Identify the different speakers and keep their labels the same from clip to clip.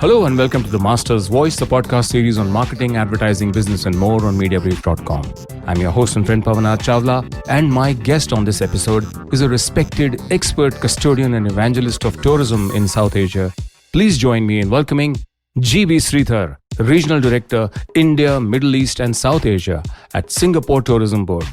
Speaker 1: Hello and welcome to the Master's Voice, the podcast series on marketing, advertising, business and more on Mediabrief.com. I'm your host and friend Pavan Chawla, and my guest on this episode is a respected expert custodian and evangelist of tourism in South Asia. Please join me in welcoming G B Srithar, Regional Director, India, Middle East and South Asia at Singapore Tourism Board.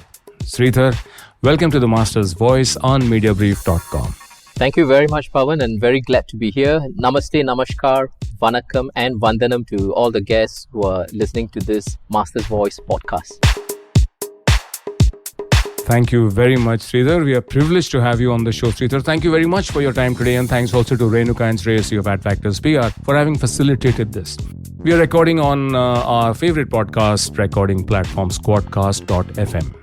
Speaker 1: Srithar, welcome to the Master's Voice on Mediabrief.com.
Speaker 2: Thank you very much, Pavan, and very glad to be here. Namaste, namaskar, vanakkam, and vandanam to all the guests who are listening to this Master's Voice podcast.
Speaker 1: Thank you very much, Srithar. We are privileged to have you on the show, Srithar. Thank you very much for your time today, and thanks also to Renuka and Shreyasi of AdFactors PR for having facilitated this. We are recording on our favorite podcast recording platform, squadcast.fm.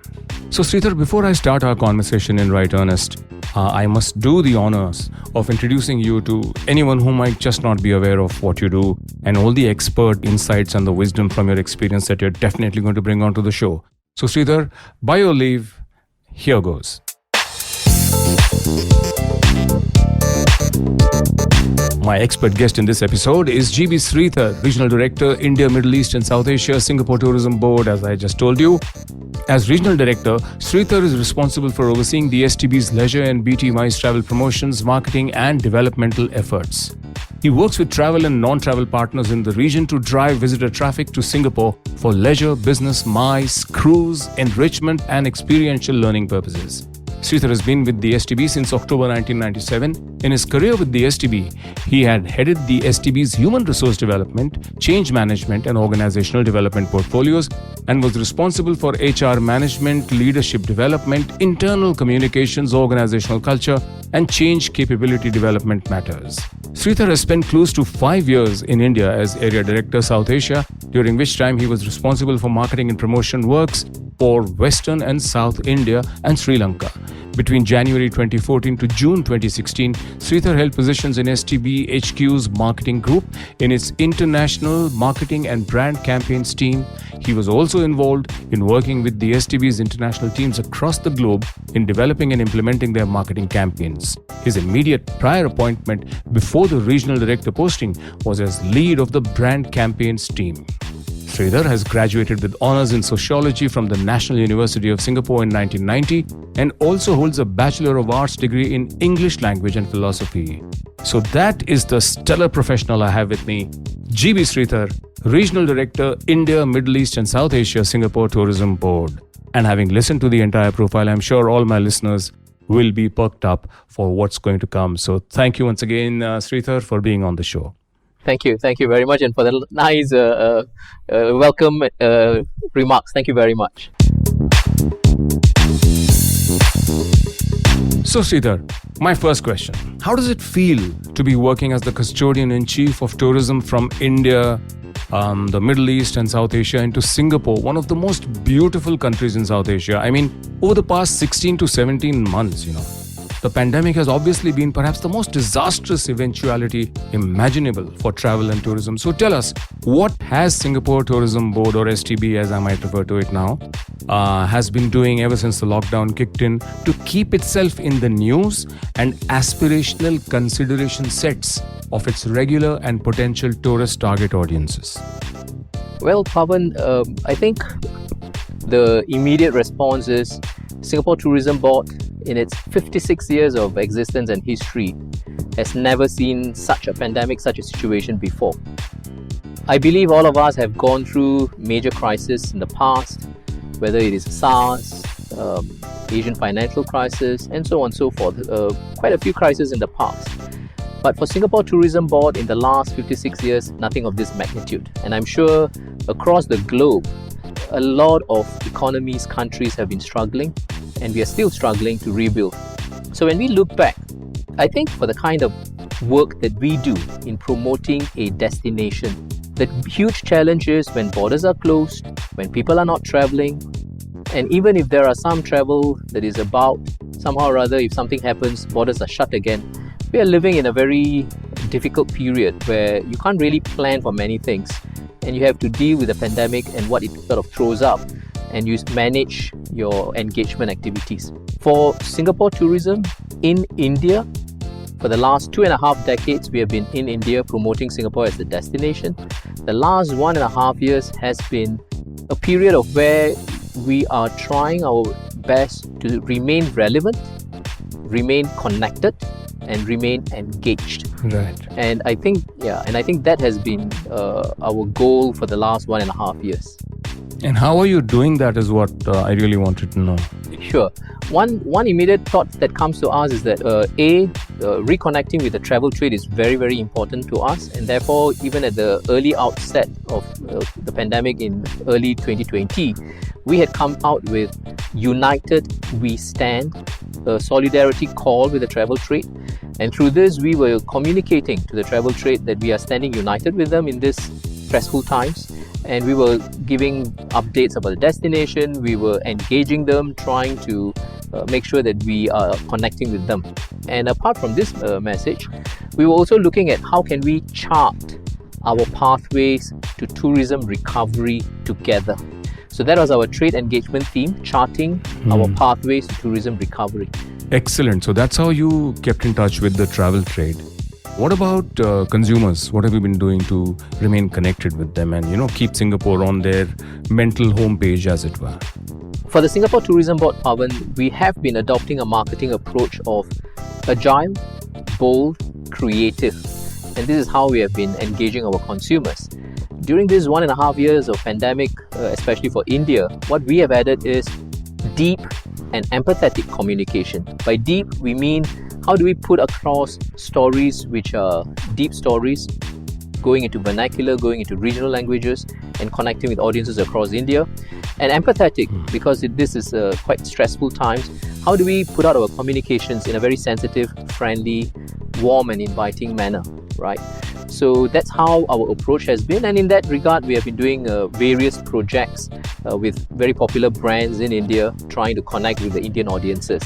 Speaker 1: So, Srithar, before I start our conversation in right earnest, I must do the honors of introducing you to anyone who might just not be aware of what you do and all the expert insights and the wisdom from your experience that you're definitely going to bring onto the show. So, Srithar, by your leave, here goes. My expert guest in this episode is G B Srithar, Regional Director, India, Middle East and South Asia, Singapore Tourism Board, as I just told you. As Regional Director, Srithar is responsible for overseeing the STB's leisure and BT-wise travel promotions, marketing and developmental efforts. He works with travel and non-travel partners in the region to drive visitor traffic to Singapore for leisure, business, MICE, cruise, enrichment and experiential learning purposes. Srithar has been with the STB since October 1997. In his career with the STB, he had headed the STB's human resource development, change management and organizational development portfolios and was responsible for HR management, leadership development, internal communications, organizational culture and change capability development matters. Srithar has spent close to 5 years in India as Area Director, South Asia, during which time he was responsible for marketing and promotion works for Western and South India and Sri Lanka. Between January 2014 to June 2016, Srithar held positions in STB HQ's marketing group in its international marketing and brand campaigns team. He was also involved in working with the STB's international teams across the globe in developing and implementing their marketing campaigns. His immediate prior appointment before the regional director posting was as lead of the brand campaigns team. Srithar has graduated with honours in sociology from the National University of Singapore in 1990 and also holds a Bachelor of Arts degree in English Language and Philosophy. So that is the stellar professional I have with me, G B Srithar, Regional Director, India, Middle East and South Asia, Singapore Tourism Board. And having listened to the entire profile, I'm sure all my listeners will be perked up for what's going to come. So thank you once again, Srithar, for being on the show.
Speaker 2: Thank you very much, and for the nice welcome remarks. Thank you very much.
Speaker 1: So Srithar, my first question. How does it feel to be working as the custodian-in-chief of tourism from India, the Middle East and South Asia into Singapore, one of the most beautiful countries in South Asia? I mean, over the past 16 to 17 months, the pandemic has obviously been perhaps the most disastrous eventuality imaginable for travel and tourism. So tell us, what has Singapore Tourism Board, or STB as I might refer to it now, has been doing ever since the lockdown kicked in to keep itself in the news and aspirational consideration sets of its regular and potential tourist target audiences?
Speaker 2: Well, Pavan, I think the immediate response is Singapore Tourism Board, in its 56 years of existence and history, has never seen such a pandemic, such a situation before. I believe all of us have gone through major crises in the past, whether it is SARS, Asian financial crisis, and so on and so forth. Quite a few crises in the past. But for Singapore Tourism Board, in the last 56 years, nothing of this magnitude. And I'm sure across the globe, a lot of economies, countries have been struggling, and we are still struggling to rebuild. So when we look back, I think for the kind of work that we do in promoting a destination, the huge challenge is when borders are closed, when people are not traveling, and even if there are some travel that is about, somehow or other, if something happens, borders are shut again. We are living in a very difficult period where you can't really plan for many things, and you have to deal with the pandemic and what it sort of throws up, and you manage your engagement activities. For Singapore tourism in India, For the last 2.5 decades, we have been in India promoting Singapore as a destination. The last 1.5 years has been a period of where we are trying our best to remain relevant, remain connected, and remain engaged.
Speaker 1: Right.
Speaker 2: And I think that has been our goal for the last 1.5 years.
Speaker 1: And how are you doing that is what I really wanted to know.
Speaker 2: Sure. One immediate thought that comes to us is that reconnecting with the travel trade is very, very important to us, and therefore even at the early outset of the pandemic in early 2020, we had come out with United We Stand, a solidarity call with the travel trade, and through this we were communicating to the travel trade that we are standing united with them in these stressful times. And we were giving updates about the destination, we were engaging them, trying to make sure that we are connecting with them. And apart from this message, we were also looking at how can we chart our pathways to tourism recovery together. So that was our trade engagement theme, charting our pathways to tourism recovery.
Speaker 1: Excellent. So that's how you kept in touch with the travel trade. What about consumers? What have you been doing to remain connected with them and, keep Singapore on their mental homepage, as it were?
Speaker 2: For the Singapore Tourism Board, Pavan, we have been adopting a marketing approach of agile, bold, creative. And this is how we have been engaging our consumers. During these 1.5 years of pandemic, especially for India, what we have added is deep and empathetic communication. By deep, we mean how do we put across stories which are deep stories, going into vernacular, going into regional languages, and connecting with audiences across India. And empathetic, because this is quite stressful times, how do we put out our communications in a very sensitive, friendly, warm and inviting manner, right? So that's how our approach has been, and in that regard we have been doing various projects with very popular brands in India, trying to connect with the Indian audiences.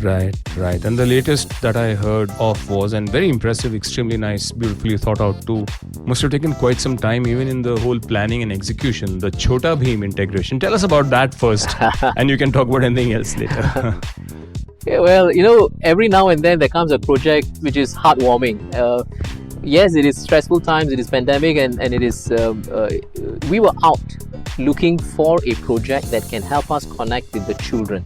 Speaker 1: Right. And the latest that I heard of was, and very impressive, extremely nice, beautifully thought out too. Must have taken quite some time even in the whole planning and execution, the Chota Bheem integration. Tell us about that first and you can talk about anything else later.
Speaker 2: Yeah, well, every now and then there comes a project which is heartwarming. Yes, it is stressful times, it is pandemic, and it is, we were out looking for a project that can help us connect with the children.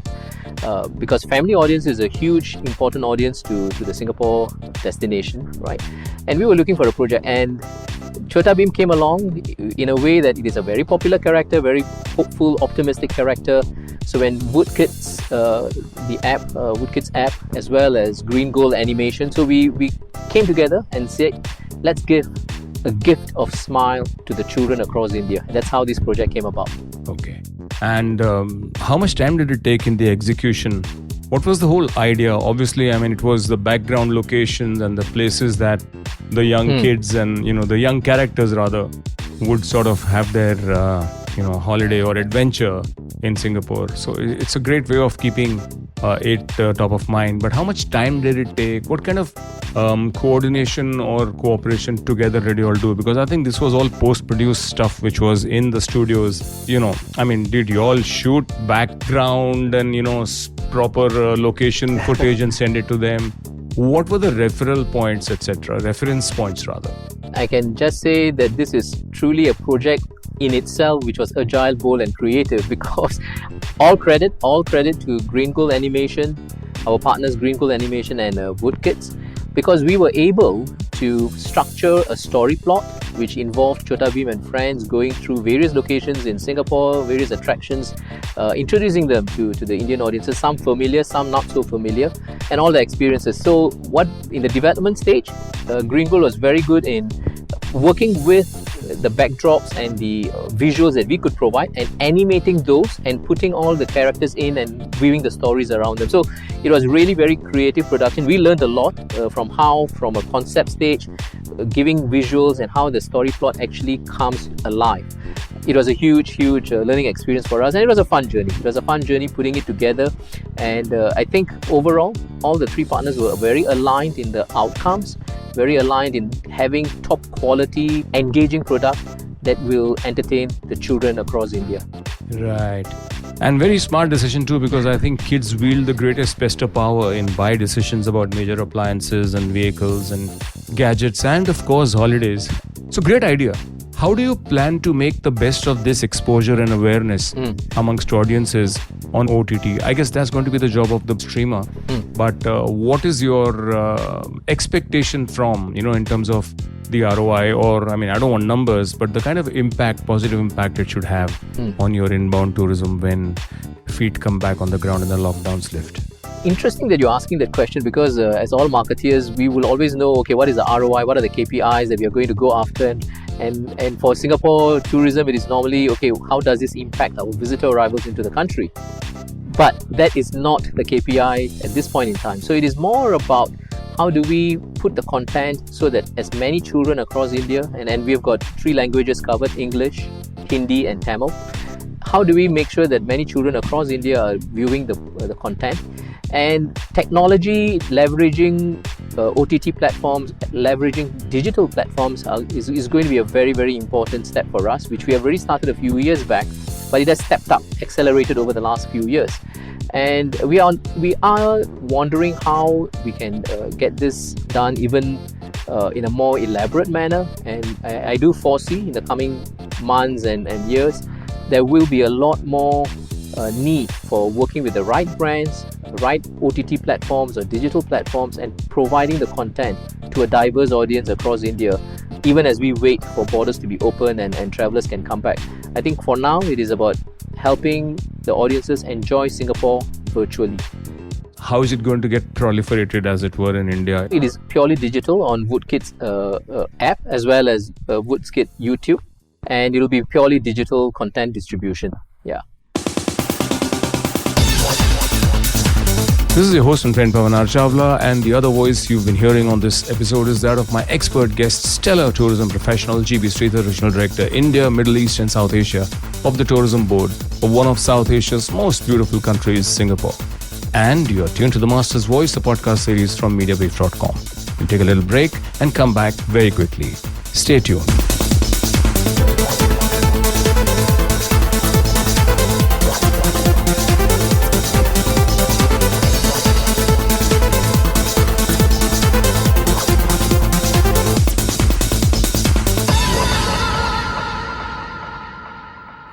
Speaker 2: Because family audience is a huge, important audience to the Singapore destination, right? And we were looking for a project, and Chota Bheem came along in a way that it is a very popular character, very hopeful, optimistic character. So when Woodkids, the app, Woodkids app, as well as Green Gold Animation, so we came together and said, let's give a gift of smile to the children across India. That's how this project came about.
Speaker 1: Okay. And how much time did it take in the execution? What was the whole idea? Obviously, it was the background locations and the places that the young kids and, the young characters rather would sort of have their, holiday or adventure in Singapore. So it's a great way of keeping it top of mind. But how much time did it take? What kind of coordination or cooperation together did you all do? Because I think this was all post-produced stuff which was in the studios. Did you all shoot background and, proper location footage and send it to them? What were the reference points, rather?
Speaker 2: I can just say that this is truly a project in itself which was agile, bold and creative, because all credit to Green Gold Animation, our partners Green Gold Animation and Woodkids, because we were able to structure a story plot which involved Chota Bheem and friends going through various locations in Singapore, various attractions, introducing them to the Indian audiences, some familiar, some not so familiar, and all the experiences. So what in the development stage, Green Gold was very good in working with the backdrops and the visuals that we could provide and animating those and putting all the characters in and weaving the stories around them. So it was really very creative production. We learned a lot from a concept stage, giving visuals and how the story plot actually comes alive. It was a huge learning experience for us, and it was a fun journey. It was a fun journey putting it together, and I think overall all the three partners were very aligned in the outcomes, very aligned in having top quality, engaging product that will entertain the children across India.
Speaker 1: Right. And very smart decision too, because I think kids wield the greatest pester power in buy decisions about major appliances and vehicles and gadgets and of course holidays. So great idea. How do you plan to make the best of this exposure and awareness amongst audiences on OTT? I guess that's going to be the job of the streamer. But what is your expectation from, in terms of the ROI, or I don't want numbers, but the kind of positive impact it should have on your inbound tourism when feet come back on the ground and the lockdowns lift?
Speaker 2: Interesting that you're asking that question, because as all marketeers, we will always know, okay, what is the ROI, what are the KPIs that we are going to go after, and for Singapore tourism, it is normally, okay, how does this impact our visitor arrivals into the country? But that is not the KPI at this point in time. So it is more about how do we put the content so that as many children across India, and we've got 3 languages covered, English, Hindi and Tamil. How do we make sure that many children across India are viewing the content? And technology, leveraging OTT platforms, leveraging digital platforms is going to be a very, very important step for us, which we have already started a few years back, but it has stepped up, accelerated over the last few years. And we are wondering how we can get this done even in a more elaborate manner. And I do foresee in the coming months and years, there will be a lot more need for working with the right brands, right OTT platforms or digital platforms, and providing the content to a diverse audience across India, even as we wait for borders to be open and travelers can come back. I think for now, it is about helping the audiences enjoy Singapore virtually.
Speaker 1: How is it going to get proliferated, as it were, in India?
Speaker 2: It is purely digital on Woodkid's app as well as Woodkid YouTube, and it will be purely digital content distribution. Yeah.
Speaker 1: This is your host and friend Pavan Chawla, and the other voice you've been hearing on this episode is that of my expert guest, stellar tourism professional G B Srithar, Regional Director, India, Middle East and South Asia of the Tourism Board of one of South Asia's most beautiful countries, Singapore. And you're tuned to The Master's Voice, the podcast series from Mediabrief.com. We'll take a little break and come back very quickly. Stay tuned.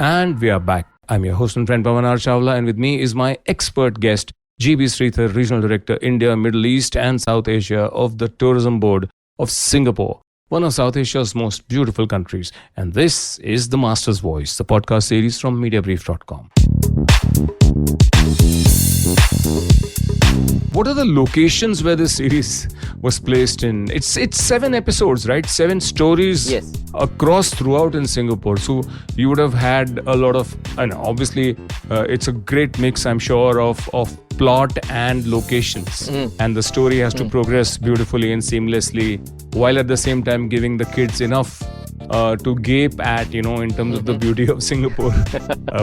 Speaker 1: And we are back. I'm your host and friend Pavan Chawla, and with me is my expert guest, G B Srithar, Regional Director, India, Middle East and South Asia of the Tourism Board of Singapore, one of South Asia's most beautiful countries. And this is The Master's Voice, the podcast series from Mediabrief.com. What are the locations where this series was placed in? It's 7 episodes, right? 7 stories across throughout in Singapore. So you would have had a lot of, obviously it's a great mix, I'm sure, of plot and locations. And the story has to progress beautifully and seamlessly, while at the same time giving the kids enough to gape at, in terms of the beauty of Singapore,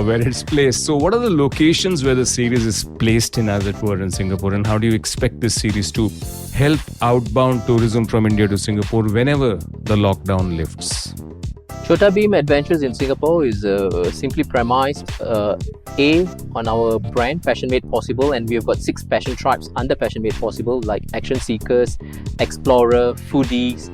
Speaker 1: where it's placed. So what are the locations where the series is placed in, as it were, in Singapore, and how do you expect this series to help outbound tourism from India to Singapore whenever the lockdown lifts?
Speaker 2: Chota Beam Adventures in Singapore is simply premised on our brand, Passion Made Possible, and we have got 6 passion tribes under Passion Made Possible, like action seekers, explorer, foodies,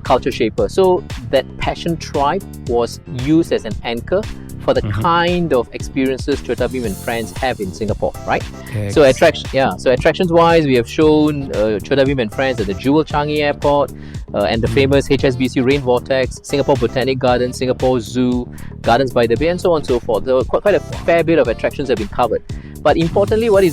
Speaker 2: culture shaper. So that passion tribe was used as an anchor for the kind of experiences Chota Beam and friends have in Singapore, right? Yes. So attractions wise, we have shown Chota Beam and friends at the Jewel Changi Airport and the famous HSBC Rain Vortex, Singapore Botanic Gardens, Singapore Zoo, Gardens by the Bay, and so on and so forth. There were quite a fair bit of attractions have been covered. But importantly, what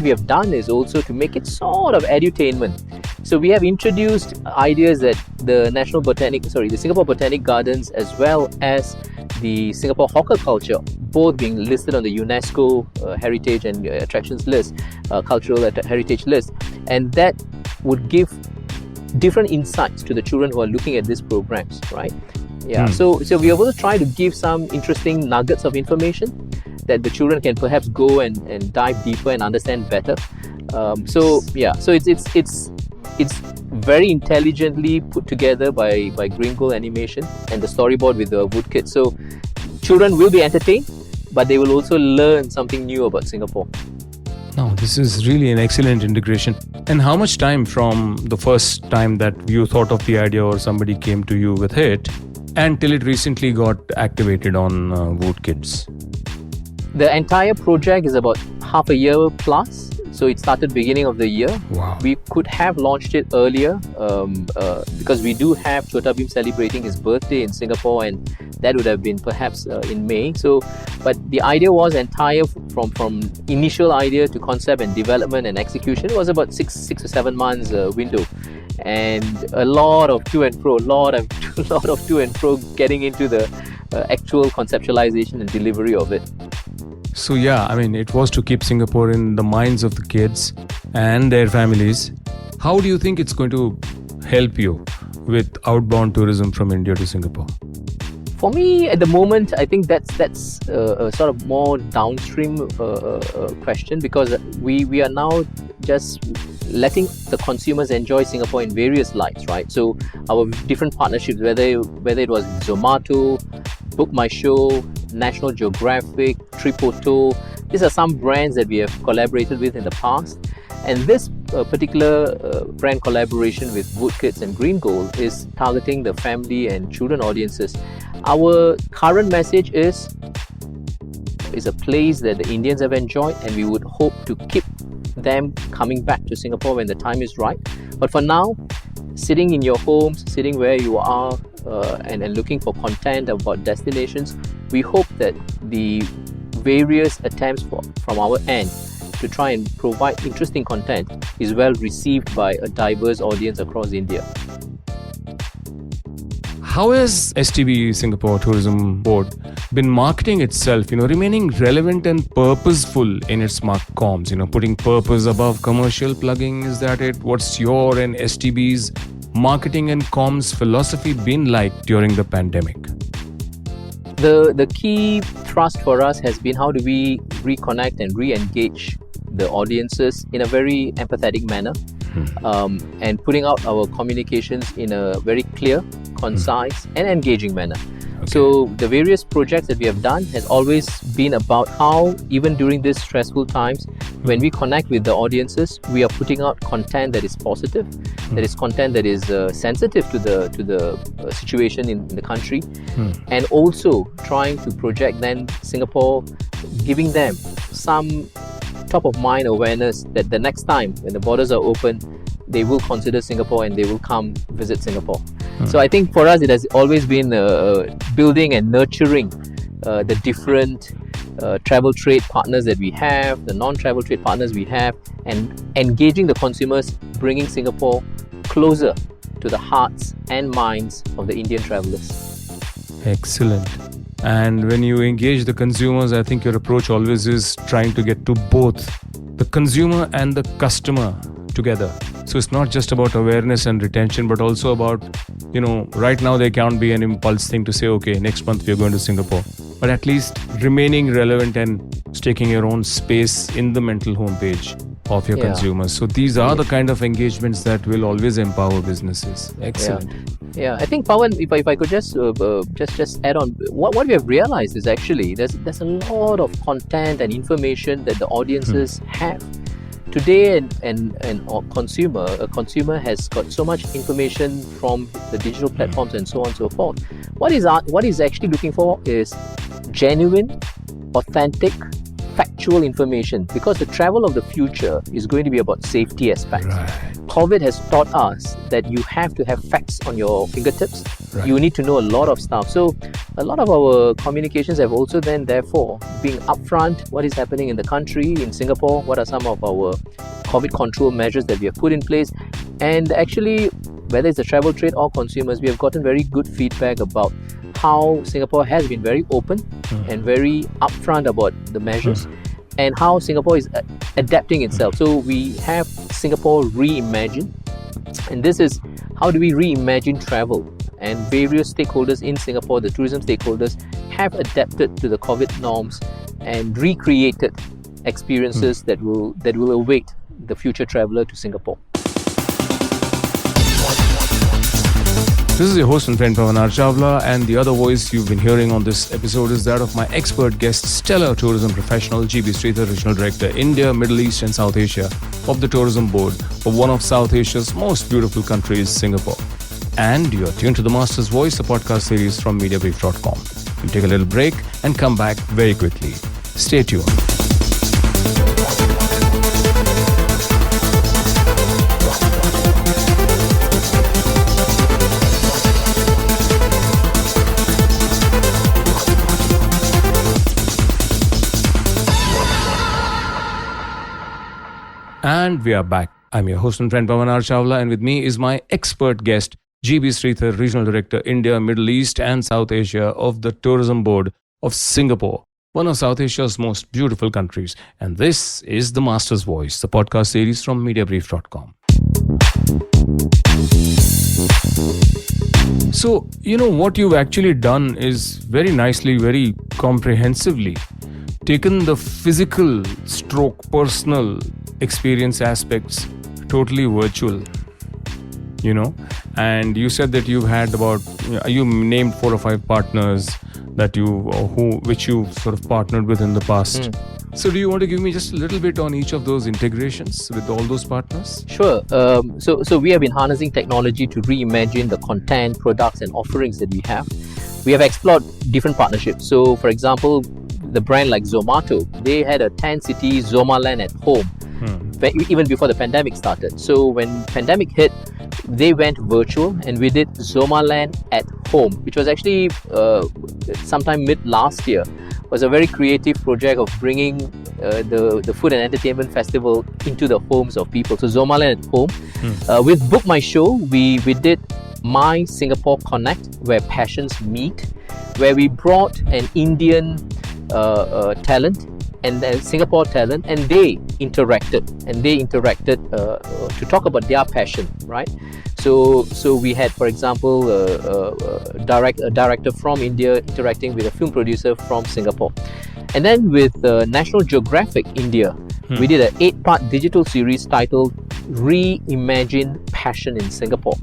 Speaker 2: we have done is also to make it sort of edutainment. So we have introduced ideas that the Singapore Botanic Gardens, as well as the Singapore hawker culture, both being listed on the UNESCO heritage and attractions list, cultural heritage list, and that would give different insights to the children who are looking at these programs, right? Yeah. So we are going to try to give some interesting nuggets of information that the children can perhaps go and dive deeper and understand better. So it's very intelligently put together by Gringo Animation and the storyboard with the Woodkid. So children will be entertained, but they will also learn something new about Singapore.
Speaker 1: No, this is really an excellent integration. And how much time from the first time that you thought of the idea or somebody came to you with it until it recently got activated on Vote Kids?
Speaker 2: The entire project is about half a year plus. So it started beginning of the year.
Speaker 1: Wow.
Speaker 2: We could have launched it earlier because we do have Chota Bheem celebrating his birthday in Singapore, and that would have been perhaps in May. So, but the idea was entire from initial idea to concept and development and execution. It was about six or 7 months window, and a lot of to and fro, lot of to and fro getting into the actual conceptualization and delivery of it.
Speaker 1: So yeah, I mean, it was to keep Singapore in the minds of the kids and their families. How do you think it's going to help you with outbound tourism from India to Singapore?
Speaker 2: For me, at the moment, I think that's a sort of more downstream question, because we are now just letting the consumers enjoy Singapore in various lights, right? So our different partnerships, whether it was Zomato, Book My Show, National Geographic, Tripoto, these are some brands that we have collaborated with in the past. And this particular brand collaboration with Wood Kids and Green Gold is targeting the family and children audiences. Our current message is a place that the Indians have enjoyed, and we would hope to keep them coming back to Singapore when the time is right. But for now, sitting in your homes, sitting where you are, and looking for content about destinations, we hope that the various attempts from our end to try and provide interesting content is well received by a diverse audience across India.
Speaker 1: How has STB, Singapore Tourism Board, been marketing itself, remaining relevant and purposeful in its comms, putting purpose above commercial plugging? Is that it? What's your and STB's marketing and comms philosophy been like during the pandemic?
Speaker 2: The key thrust for us has been how do we reconnect and re-engage the audiences in a very empathetic manner, and putting out our communications in a very clear, concise and engaging manner. Okay. So the various projects that we have done has always been about how, even during these stressful times, when we connect with the audiences, we are putting out content that is positive, that is content that is sensitive to the situation in the country, and also trying to project then Singapore, giving them some top of mind awareness that the next time when the borders are open, they will consider Singapore and they will come visit Singapore. So I think for us it has always been building and nurturing the different travel trade partners that we have, the non-travel trade partners we have, and engaging the consumers, bringing Singapore closer to the hearts and minds of the Indian travelers.
Speaker 1: Excellent. And when you engage the consumers, I think your approach always is trying to get to both the consumer and the customer together. So it's not just about awareness and retention, but also about, right now there can't be an impulse thing to say, okay, next month we're going to Singapore. But at least remaining relevant and staking your own space in the mental homepage of your consumers. So these are the kind of engagements that will always empower businesses. Excellent.
Speaker 2: Yeah, I think Pavan, if I could just add on, what we have realized is actually there's a lot of content and information that the audiences have. Today, a consumer has got so much information from the digital platforms and so on and so forth. What is actually looking for is genuine, authentic, factual information, because the travel of the future is going to be about safety aspects.
Speaker 1: Right.
Speaker 2: COVID has taught us that you have to have facts on your fingertips.
Speaker 1: Right.
Speaker 2: You need to know a lot of stuff. So a lot of our communications have also then therefore being upfront, what is happening in the country, in Singapore, what are some of our COVID control measures that we have put in place. And actually, whether it's the travel trade or consumers, we have gotten very good feedback about how Singapore has been very open and very upfront about the measures, and how Singapore is adapting itself. So we have Singapore Reimagined, and this is how do we reimagine travel, and various stakeholders in Singapore, the tourism stakeholders, have adapted to the COVID norms and recreated experiences that will await the future traveller to Singapore.
Speaker 1: This is your host and friend Pavan Chawla, and the other voice you've been hearing on this episode is that of my expert guest, stellar tourism professional G B Srithar, Regional Director, India, Middle East and South Asia of the Tourism Board of one of South Asia's most beautiful countries, Singapore. And you're tuned to The Master's Voice, a podcast series from Mediabrief.com. We'll take a little break and come back very quickly. Stay tuned. And we are back. I'm your host and friend Pavan Chawla, and with me is my expert guest, G B Srithar, Regional Director, India, Middle East and South Asia of the Tourism Board of Singapore, one of South Asia's most beautiful countries. And this is The Master's Voice, the podcast series from Mediabrief.com. So, what you've actually done is very nicely, very comprehensively taken the physical stroke personal experience aspects totally virtual, and you said that you've had you named 4 or 5 partners that which you sort of partnered with in the past. So do you want to give me just a little bit on each of those integrations with all those partners?
Speaker 2: Sure. So we have been harnessing technology to reimagine the content, products and offerings that we have. We have explored different partnerships. So for example, the brand like Zomato, they had a 10-city Zomaland at home even before the pandemic started. So when pandemic hit, they went virtual and we did Zomaland at home, which was actually sometime mid last year. It was a very creative project of bringing the food and entertainment festival into the homes of people. So Zomaland at home. With Book My Show, we did My Singapore Connect, where passions meet, where we brought an Indian talent and a Singapore talent, and they interacted to talk about their passion, right? So we had, for example, a director from India interacting with a film producer from Singapore. And then with National Geographic India, we did an 8-part digital series titled Reimagine Passion in Singapore.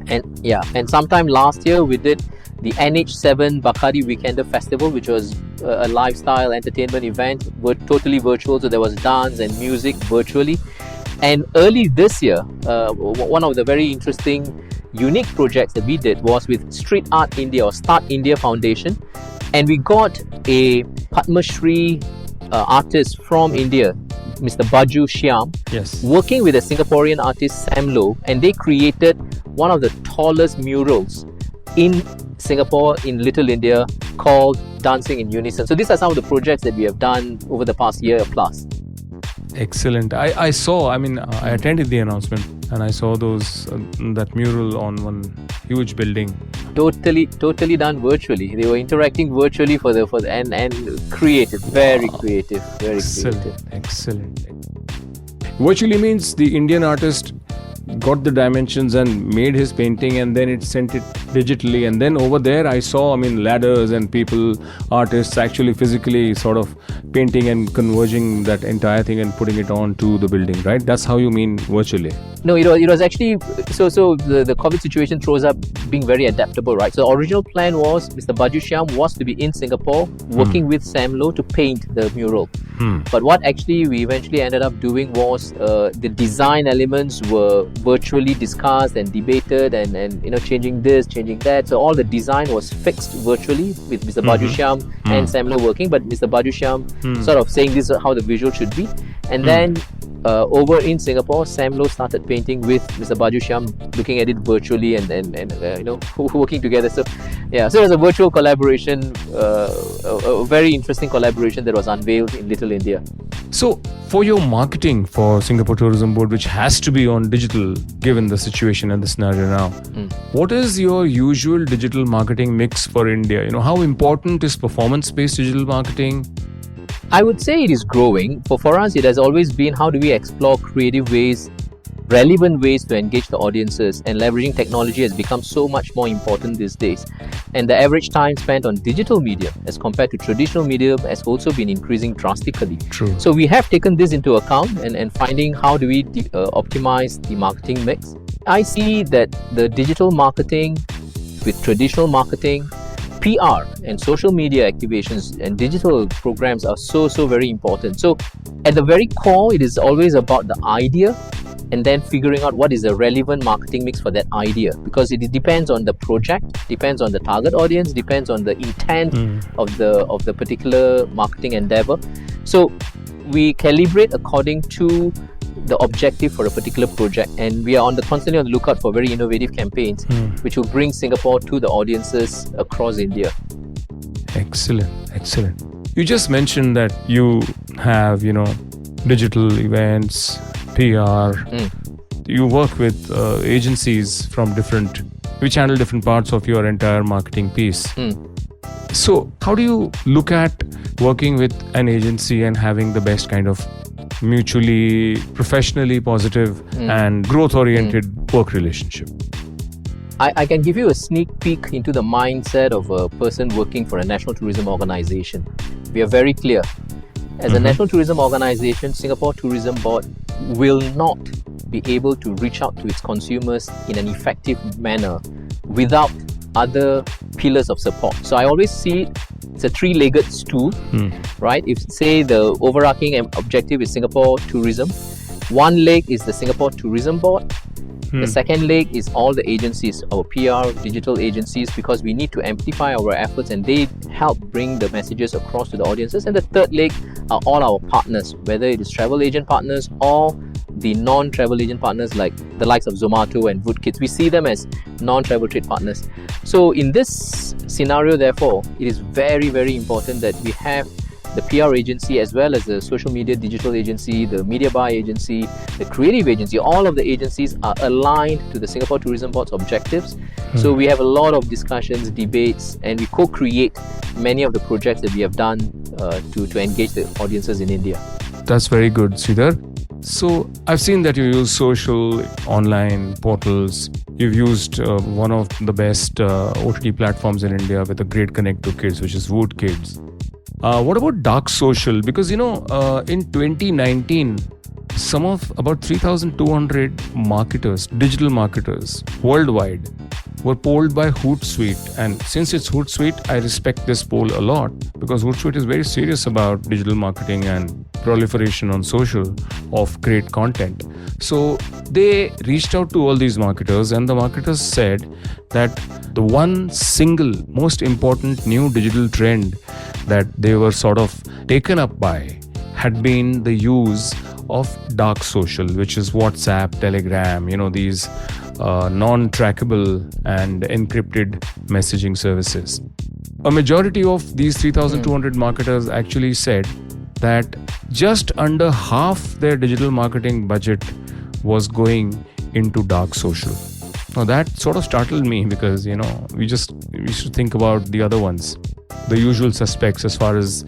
Speaker 2: And sometime last year we did the NH7 Bacardi Weekender Festival, which was a lifestyle entertainment event, totally virtual. So there was dance and music virtually. And early this year, one of the very interesting, unique projects that we did was with Street Art India or Start India Foundation. And we got a Padma Shri artist from India, Mr. Baju Shyam, working with a Singaporean artist, Sam Low, and they created one of the tallest murals in Singapore, in Little India, called Dancing in Unison. So these are some of the projects that we have done over the past year plus.
Speaker 1: Excellent. I attended the announcement and I saw that mural on one huge building. Totally done virtually. They were interacting virtually and creative, very creative, very creative. Excellent. Virtually means the Indian artist got the dimensions and made his painting, and then it sent it digitally, and then over there I saw ladders and artists actually physically sort of painting and converging that entire thing and putting it on to the building, right? That's how you mean virtually?
Speaker 2: No, it was actually so the COVID situation throws up being very adaptable, right? So the original plan was Mr. Baju Shyam was to be in Singapore working with Sam Low to paint the mural. But what actually we eventually ended up doing was the design elements were virtually discussed and debated and changing this, changing that. So all the design was fixed virtually with Mr. Baju Shyam and Sam Low working, but Mr. Baju Shyam sort of saying this is how the visual should be. And then over in Singapore, Sam Low started painting with Mr. Baju Shyam, looking at it virtually and working together. So it was a virtual collaboration, a very interesting collaboration that was unveiled in Little India.
Speaker 1: So for your marketing for Singapore Tourism Board, which has to be on digital given the situation and the scenario now, what is your usual digital marketing mix for India? How important is performance-based digital marketing?
Speaker 2: I would say it is growing. For us, it has always been how do we explore creative ways, relevant ways to engage the audiences, and leveraging technology has become so much more important these days. And the average time spent on digital media as compared to traditional media has also been increasing drastically.
Speaker 1: True.
Speaker 2: So we have taken this into account and finding how do we optimize the marketing mix. I see that the digital marketing with traditional marketing, PR and social media activations and digital programs are so very important. So at the very core, it is always about the idea and then figuring out what is a relevant marketing mix for that idea, because it depends on the project, depends on the target audience, depends on the intent of the particular marketing endeavor. So we calibrate according to the objective for a particular project, and we are constantly on the lookout for very innovative campaigns which will bring Singapore to the audiences across India.
Speaker 1: Excellent. You just mentioned that you have, digital events, PR. You work with agencies from which handle different parts of your entire marketing piece. So how do you look at working with an agency and having the best kind of mutually, professionally positive and growth-oriented work relationship?
Speaker 2: I can give you a sneak peek into the mindset of a person working for a national tourism organization. We are very clear. As a national tourism organization, Singapore Tourism Board will not be able to reach out to its consumers in an effective manner without other pillars of support. So I always see it's a three-legged stool, right? If say the overarching objective is Singapore tourism, one leg is the Singapore Tourism Board. The second leg is all the agencies, our PR, digital agencies, because we need to amplify our efforts and they help bring the messages across to the audiences. And the third leg are all our partners, whether it is travel agent partners or the non-travel agent partners like the likes of Zomato and Woodkids. We see them as non-travel trade partners. So in this scenario, therefore, it is very important that we have the PR agency as well as the social media digital agency, the media buy agency, the creative agency. All of the agencies are aligned to the Singapore Tourism Board's objectives. So we have a lot of discussions, debates, and we co-create many of the projects that we have done to engage the audiences in India.
Speaker 1: That's very good, Sridhar. So I've seen that you use social online portals. You've used one of the best OTT platforms in India with a great connect to kids, which is Woodkids. What about dark social? Because, in 2019, about 3,200 marketers, digital marketers worldwide were polled by Hootsuite. And since it's Hootsuite, I respect this poll a lot because Hootsuite is very serious about digital marketing and proliferation on social of great content. So they reached out to all these marketers and the marketers said that the one single most important new digital trend that they were sort of taken up by had been the use of dark social, which is WhatsApp, Telegram, these non-trackable and encrypted messaging services. A majority of these 3,200 marketers actually said that just under half their digital marketing budget was going into dark social. Now that sort of startled me because, we should think about the other ones, the usual suspects as far as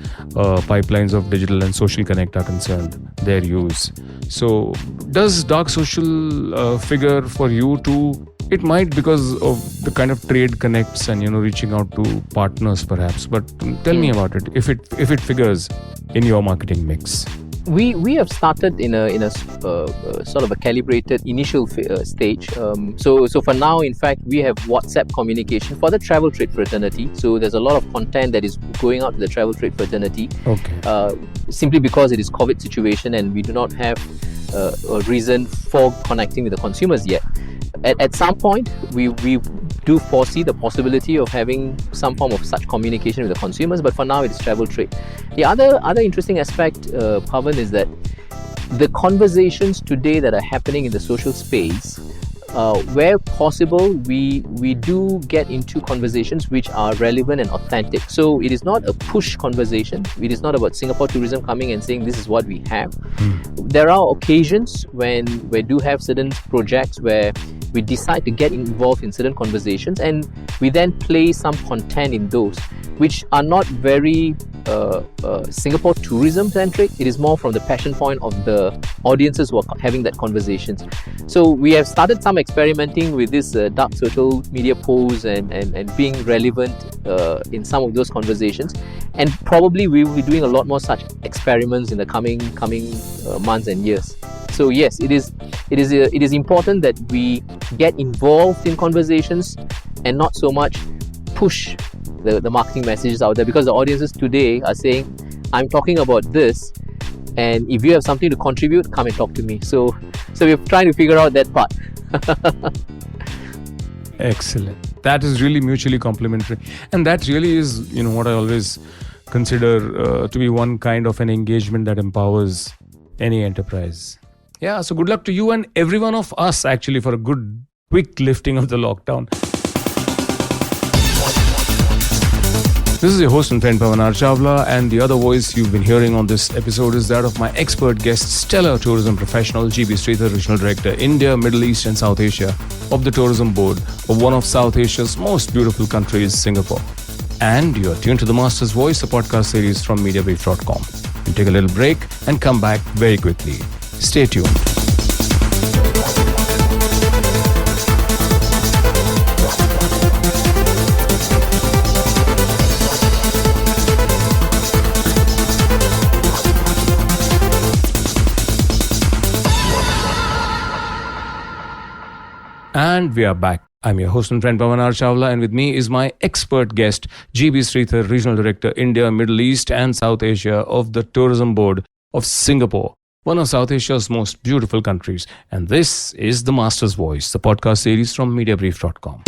Speaker 1: pipelines of digital and social connect are concerned, their use. So does dark social figure for you too? It might because of the kind of trade connects and, reaching out to partners perhaps. But tell me about it, if it figures in your marketing mix.
Speaker 2: We have started in a sort of a calibrated initial stage. So for now, in fact, we have WhatsApp communication for the travel trade fraternity. So there's a lot of content that is going out to the travel trade fraternity.
Speaker 1: Okay.
Speaker 2: Simply because it is COVID situation and we do not have a reason for connecting with the consumers yet. At some point, we do foresee the possibility of having some form of such communication with the consumers, but for now it is travel trade. The other interesting aspect, Pavan, is that the conversations today that are happening in the social space, where possible, we do get into conversations which are relevant and authentic. So it is not a push conversation. It is not about Singapore tourism coming and saying this is what we have. There are occasions when we do have certain projects where we decide to get involved in certain conversations and we then play some content in those which are not very Singapore tourism centric. It is more from the passion point of the audiences who are having that conversations. So we have started some experimenting with this dark social media posts and being relevant in some of those conversations, and probably we will be doing a lot more such experiments in the coming months and years. So yes, it is important that we get involved in conversations and not so much push the marketing messages out there, because the audiences today are saying, I'm talking about this, and if you have something to contribute, come and talk to me. So we're trying to figure out that part.
Speaker 1: Excellent. That is really mutually complementary. And that really is, what I always consider to be one kind of an engagement that empowers any enterprise. Yeah, so good luck to you and every one of us actually for a good, quick lifting of the lockdown. This is your host and friend Pavan Chawla, and the other voice you've been hearing on this episode is that of my expert guest, stellar tourism professional G B Srithar, Regional Director, India, Middle East and South Asia of the Tourism Board of one of South Asia's most beautiful countries, Singapore. And you're tuned to The Master's Voice, a podcast series from Mediabrief.com. We'll take a little break and come back very quickly. Stay tuned. And we are back. I'm your host and friend Pavan Chawla, and with me is my expert guest, G B Srithar, Regional Director, India, Middle East and South Asia of the Tourism Board of Singapore, one of South Asia's most beautiful countries. And this is The Master's Voice, the podcast series from Mediabrief.com.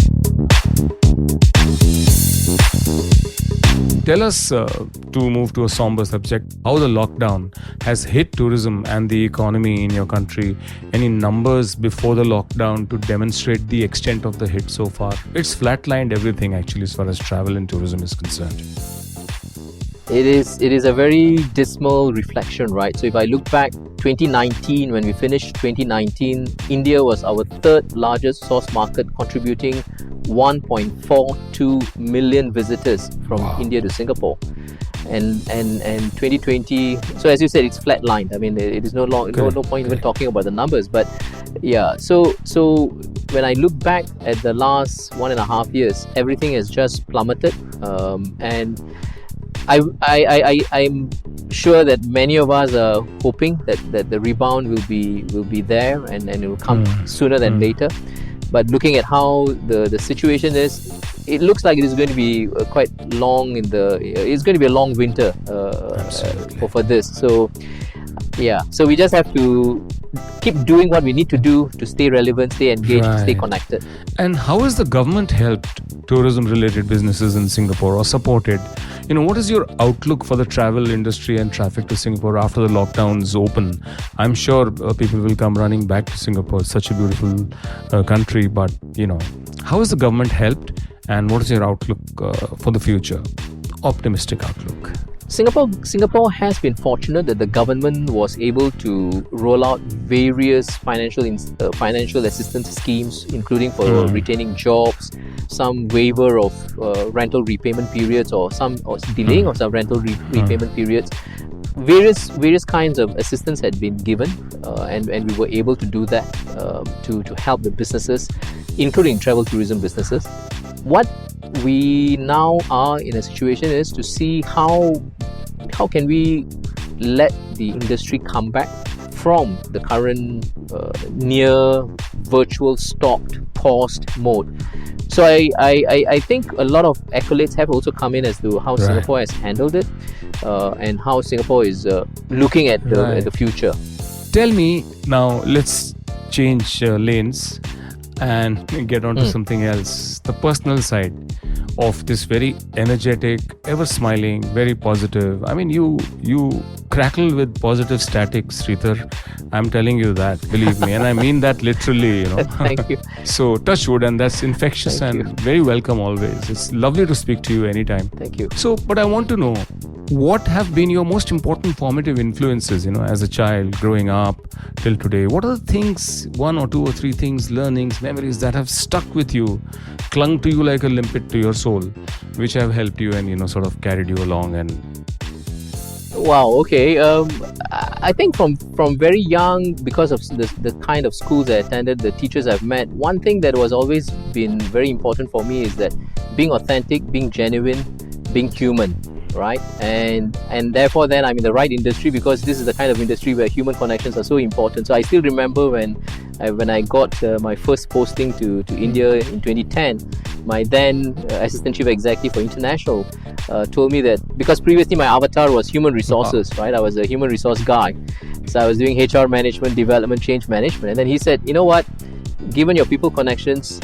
Speaker 1: Tell us, to move to a somber subject, how the lockdown has hit tourism and the economy in your country. Any numbers before the lockdown to demonstrate the extent of the hit so far? It's flatlined everything actually as far as travel and tourism is concerned.
Speaker 2: It is a very dismal reflection, right? So if I look back, 2019, when we finished 2019, India was our third largest source market, contributing 1.42 million visitors from India to Singapore. And 2020, so as you said, it's flatlined. I mean, it is no point even talking about the numbers. But yeah, so when I look back at the last 1.5 years, everything has just plummeted, and I'm sure that many of us are hoping that the rebound will be there and it will come sooner than later. But looking at how the situation is, it looks like it is going to be quite long it's going to be a long winter for this. So yeah, so we just have to keep doing what we need to do to stay relevant, stay engaged, stay connected.
Speaker 1: And how has the government helped tourism-related businesses in Singapore or supported? What is your outlook for the travel industry and traffic to Singapore after the lockdowns open? I'm sure people will come running back to Singapore. It's such a beautiful country, but how has the government helped, and what is your outlook for the future? Optimistic outlook.
Speaker 2: Singapore has been fortunate that the government was able to roll out various financial assistance schemes, including for retaining jobs, some waiver of rental repayment periods, or delaying of some rental repayment periods. Various kinds of assistance had been given, and we were able to do that to help the businesses, including travel tourism businesses. What we now are in a situation is to see how can we let the industry come back from the current near virtual stopped, paused mode. So I think a lot of accolades have also come in as to how Singapore has handled it, and how Singapore is looking at the future.
Speaker 1: Tell me now, let's change lanes and get on to something else. The personal side of this very energetic, ever smiling, very positive. I mean, you crackle with positive static, Srithar. I'm telling you that, believe me, and I mean that literally.
Speaker 2: Thank you.
Speaker 1: So touch wood, and that's infectious.
Speaker 2: Thank
Speaker 1: and
Speaker 2: you.
Speaker 1: very welcome always. It's lovely to speak to you anytime.
Speaker 2: Thank you.
Speaker 1: So, but I want to know, what have been your most important formative influences, as a child growing up till today? What are the things, 1 or 2 or 3 things, learnings, memories that have stuck with you, clung to you like a limpet to your soul, which have helped you and, sort of carried you along? And
Speaker 2: Wow, okay. I think from very young, because of the kind of schools I attended, the teachers I've met, one thing that was always been very important for me is that being authentic, being genuine, being human, right? And therefore then I'm in the right industry, because this is the kind of industry where human connections are so important. So I still remember when I got my first posting to India in 2010, my then assistant chief executive for international told me that, because previously my avatar was human resources, right? I was a human resource guy. So I was doing HR management, development, change management. And then he said, you know what, given your people connections,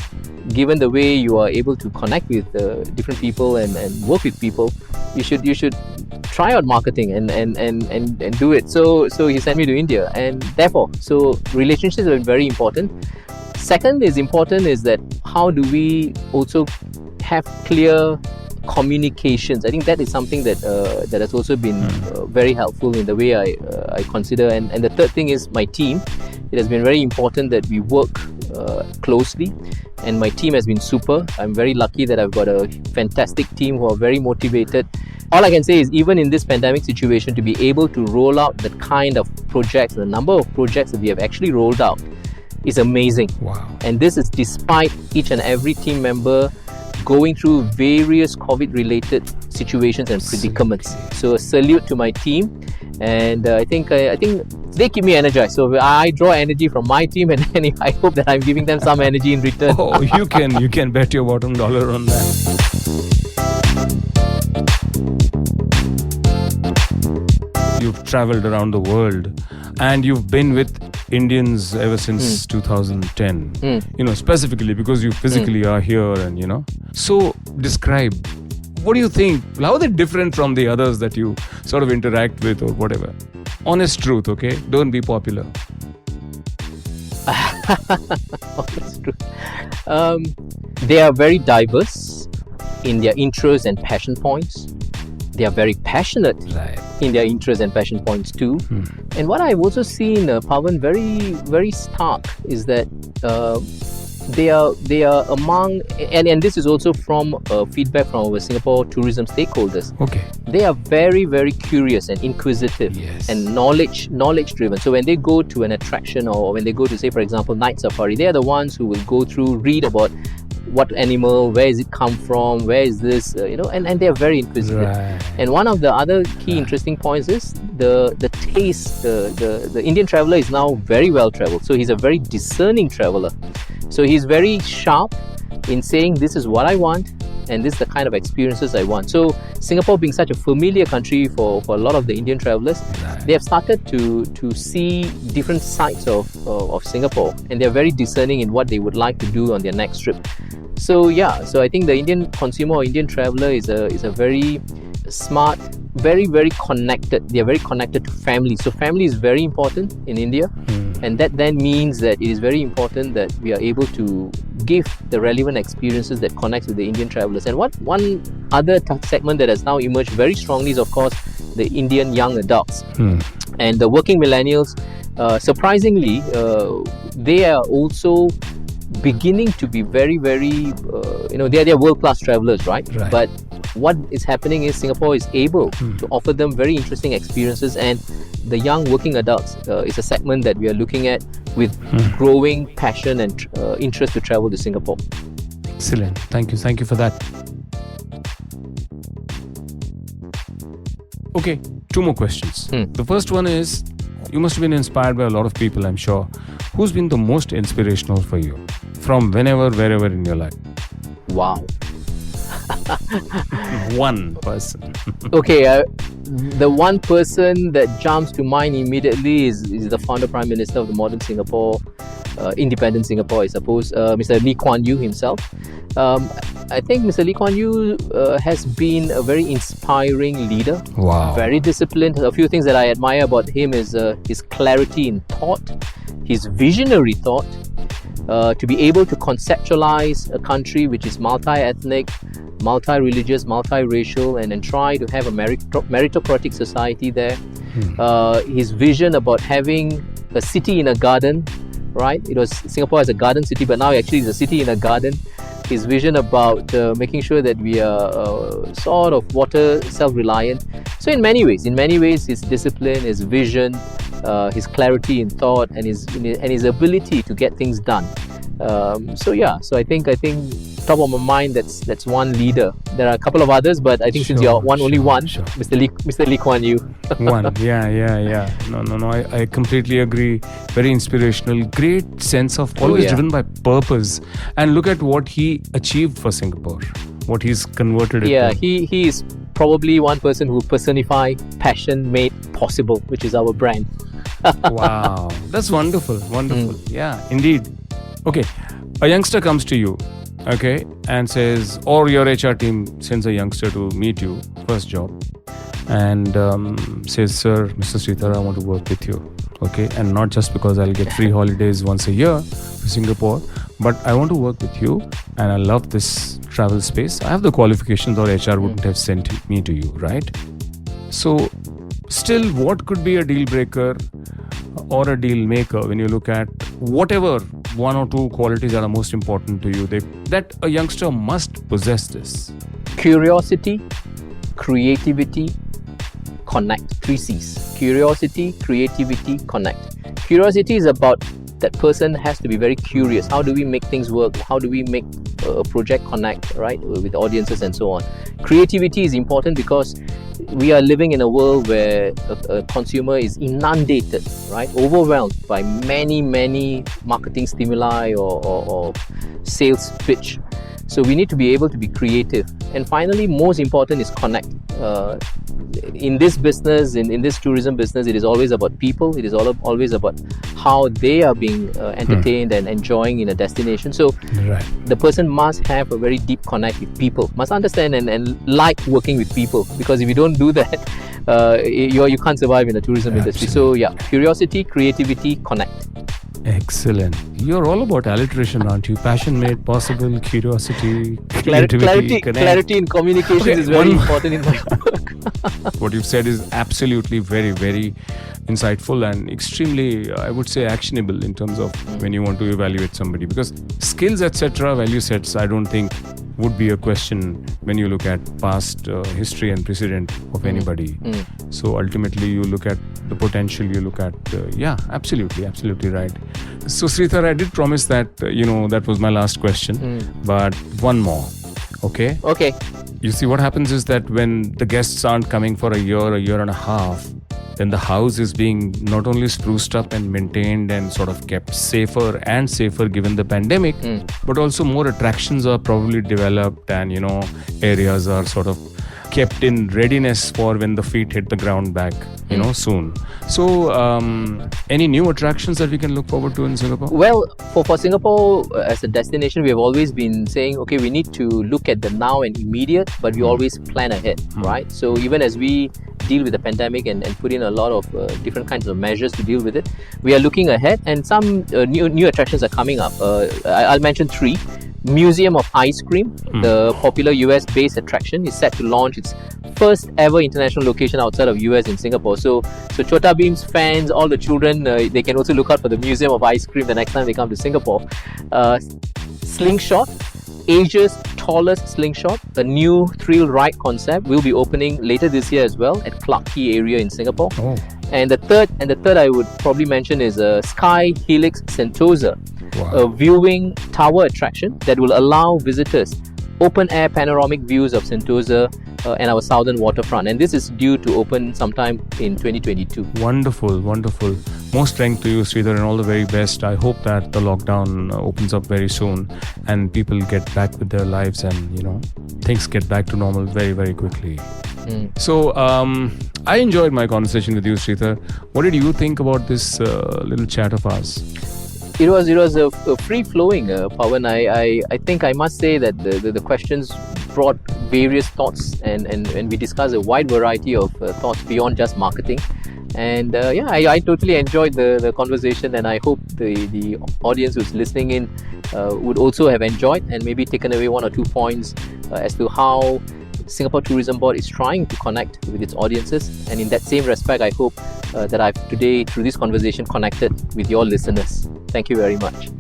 Speaker 2: given the way you are able to connect with different people and work with people, you should try out marketing and do it. So he sent me to India, and therefore, so relationships are very important. Second is important is that how do we also have clear communications. I think that is something that has also been very helpful in the way I consider. And the third thing is my team. It has been very important that we work closely, and my team has been super. I'm very lucky that I've got a fantastic team who are very motivated. All I can say is, even in this pandemic situation, to be able to roll out the kind of projects, the number of projects that we have actually rolled out is amazing.
Speaker 1: Wow.
Speaker 2: And this is despite each and every team member going through various COVID-related situations and predicaments. So a salute to my team, and I think they keep me energized. So I draw energy from my team, and I hope that I'm giving them some energy in return.
Speaker 1: Oh, you can bet your bottom dollar on that. You've traveled around the world, and you've been with Indians ever since 2010. Specifically because you physically are here, and So describe, what do you think? How are they different from the others that you sort of interact with or whatever? Honest truth, okay? Don't be popular.
Speaker 2: Honest truth. They are very diverse in their interests and passion points. They are very passionate in their interests and passion points too. And what I've also seen, Pavan, very, very stark, is that they are among, and this is also from feedback from our Singapore tourism stakeholders.
Speaker 1: Okay.
Speaker 2: They are very, very curious and inquisitive, and knowledge driven. So when they go to an attraction, or when they go to, say, for example, night safari, they are the ones who will go through, read about what animal, where is it come from, where is this, and they are very inquisitive.
Speaker 1: Right.
Speaker 2: And one of the other key interesting points is the taste. The Indian traveller is now very well travelled, so he's a very discerning traveller. So he's very sharp in saying, this is what I want, and this is the kind of experiences I want. So Singapore being such a familiar country for a lot of the Indian travellers, they have started to see different sides of Singapore, and they're very discerning in what they would like to do on their next trip. So I think the Indian consumer or Indian traveller is a very smart, very, very connected. They are very connected to family. So family is very important in India. And that then means that it is very important that we are able to give the relevant experiences that connects with the Indian travellers. And one other segment that has now emerged very strongly is, of course, the Indian young adults. And the working millennials, surprisingly, they are also beginning to be very, very, they are world-class travellers, right? But what is happening is Singapore is able to offer them very interesting experiences, and the young working adults is a segment that we are looking at with growing passion and interest to travel to Singapore.
Speaker 1: Excellent. Thank you for that. Okay, 2 more questions. The first one is, you must have been inspired by a lot of people, I'm sure. Who's been the most inspirational for you from whenever, wherever in your life?
Speaker 2: Wow.
Speaker 1: One person.
Speaker 2: Okay, the one person that jumps to mind immediately is the founder Prime Minister of the modern Singapore, independent Singapore, I suppose, Mr. Lee Kuan Yew himself. I think Mr. Lee Kuan Yew has been a very inspiring leader.
Speaker 1: Wow.
Speaker 2: Very disciplined. A few things that I admire about him is his clarity in thought, his visionary thought, to be able to conceptualize a country which is multi-ethnic, multi-religious, multi-racial, and then try to have a meritocratic society there. His vision about having a city in a garden, right? It was Singapore as a garden city, but now actually it's a city in a garden. His vision about making sure that we are sort of water self-reliant. So in many ways, his discipline, his vision, his clarity in thought, and his ability to get things done So I think top of my mind, that's one leader. There are a couple of others, but I think since you're only one,
Speaker 1: sure.
Speaker 2: Mr. Lee Kuan Yew.
Speaker 1: One, yeah. No. I completely agree. Very inspirational. Great sense of always driven by purpose. And look at what he achieved for Singapore. What he's converted it to.
Speaker 2: He is probably one person who personified passion made possible, which is our brand.
Speaker 1: Wow, that's wonderful. Yeah, indeed. Okay, a youngster comes to you, okay, and says, or your HR team sends a youngster to meet you, first job, and says, sir, Mr. Srithar, I want to work with you, okay, and not just because I'll get free holidays once a year to Singapore, but I want to work with you, and I love this travel space. I have the qualifications, or HR wouldn't have sent me to you, right? So still, what could be a deal breaker or a deal maker when you look at whatever one or two qualities that are most important to you, that a youngster must possess this?
Speaker 2: Curiosity, creativity, connect. 3 C's. Curiosity, creativity, connect. Curiosity is about that person has to be very curious. How do we make things work? How do we make a project connect, right, with audiences and so on? Creativity is important because we are living in a world where a consumer is inundated, right, overwhelmed by many marketing stimuli or sales pitch. So we need to be able to be creative. And finally, most important is connect. In this business, in this tourism business, it is always about people. It is always about how they are being entertained and enjoying in a destination. So the person must have a very deep connect with people, must understand and like working with people, because if you don't do that, you can't survive in the tourism industry. So curiosity, creativity, connect.
Speaker 1: Excellent. You're all about alliteration, aren't you? Passion made possible, curiosity, creativity,
Speaker 2: clarity in communication is very important in my work.
Speaker 1: What you've said is absolutely very, very insightful and extremely, I would say, actionable in terms of when you want to evaluate somebody. Because skills, etc., value sets, I don't think would be a question when you look at past history and precedent of anybody. So ultimately, you look at the potential, you look at, absolutely right. So Srithar, I did promise that, that was my last question, but one more, okay?
Speaker 2: Okay.
Speaker 1: You see, what happens is that when the guests aren't coming for a year and a half, then the house is being not only spruced up and maintained and sort of kept safer given the pandemic, but also more attractions are probably developed and, areas are sort of kept in readiness for when the feet hit the ground back, soon. So, any new attractions that we can look forward to in Singapore?
Speaker 2: Well, for Singapore as a destination, we have always been saying, okay, we need to look at the now and immediate, but we always plan ahead, right? So even as we deal with the pandemic and put in a lot of different kinds of measures to deal with it, we are looking ahead, and some new attractions are coming up. I'll mention 3. Museum of Ice Cream, the popular US-based attraction, is set to launch its first ever international location outside of US in Singapore. So Chota Bheem's fans, all the children, they can also look out for the Museum of Ice Cream the next time they come to Singapore. Slingshot, Asia's tallest slingshot, a new thrill ride concept, will be opening later this year as well at Clarke Quay area in Singapore. And the third I would probably mention is Sky Helix Sentosa, a viewing tower attraction that will allow visitors open-air panoramic views of Sentosa and our southern waterfront. And this is due to open sometime in 2022. Wonderful.
Speaker 1: More strength to you, Sridhar, and all the very best. I hope that the lockdown opens up very soon and people get back with their lives and, things get back to normal very, very quickly. So, I enjoyed my conversation with you, Sridhar. What did you think about this little chat of ours?
Speaker 2: It was a free-flowing, Pavan. I think I must say that the questions brought various thoughts and we discussed a wide variety of thoughts beyond just marketing. And I totally enjoyed the conversation, and I hope the audience who's listening in would also have enjoyed and maybe taken away 1 or 2 points as to how Singapore Tourism Board is trying to connect with its audiences. And in that same respect, I hope that I've today, through this conversation, connected with your listeners. Thank you very much.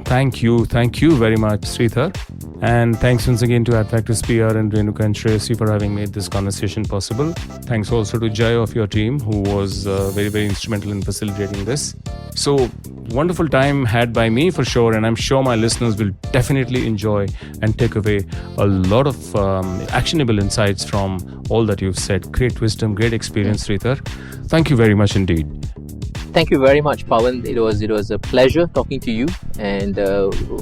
Speaker 1: Thank you very much, Srithar. And thanks once again to Adfactors PR and Renuka and Shreyasi for having made this conversation possible. Thanks also to Jay of your team, who was very, very instrumental in facilitating this. So, wonderful time had by me for sure, and I'm sure my listeners will definitely enjoy and take away a lot of actionable insights from all that you've said. Great wisdom, great experience, Srithar. Thank you very much indeed.
Speaker 2: Thank you very much, Pavan. It was a pleasure talking to you. And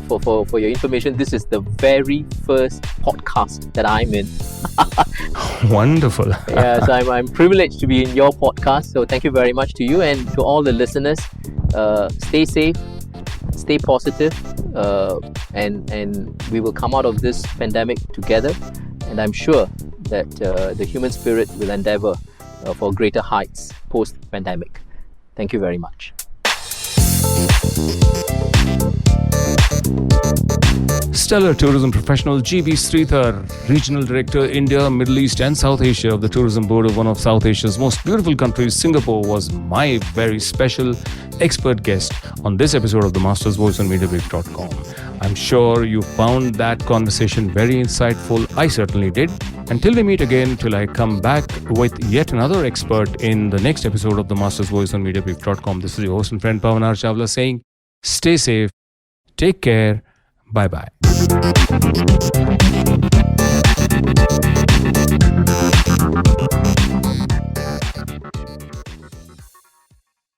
Speaker 2: for your information, this is the very first podcast that I'm in.
Speaker 1: Wonderful.
Speaker 2: Yeah, so I'm privileged to be in your podcast. So thank you very much to you and to all the listeners. Stay safe, stay positive, and we will come out of this pandemic together. And I'm sure that the human spirit will endeavor for greater heights post-pandemic. Thank you very much.
Speaker 1: Stellar tourism professional G B Srithar, Regional Director, India, Middle East and South Asia of the Tourism Board of one of South Asia's most beautiful countries, Singapore, was my very special expert guest on this episode of The Master's Voice on Mediabrief.com. I'm sure you found that conversation very insightful. I certainly did. Until we meet again, till I come back with yet another expert in the next episode of The Master's Voice on Mediabrief.com. This is your host and friend Pavan Chawla saying, stay safe, take care, bye-bye.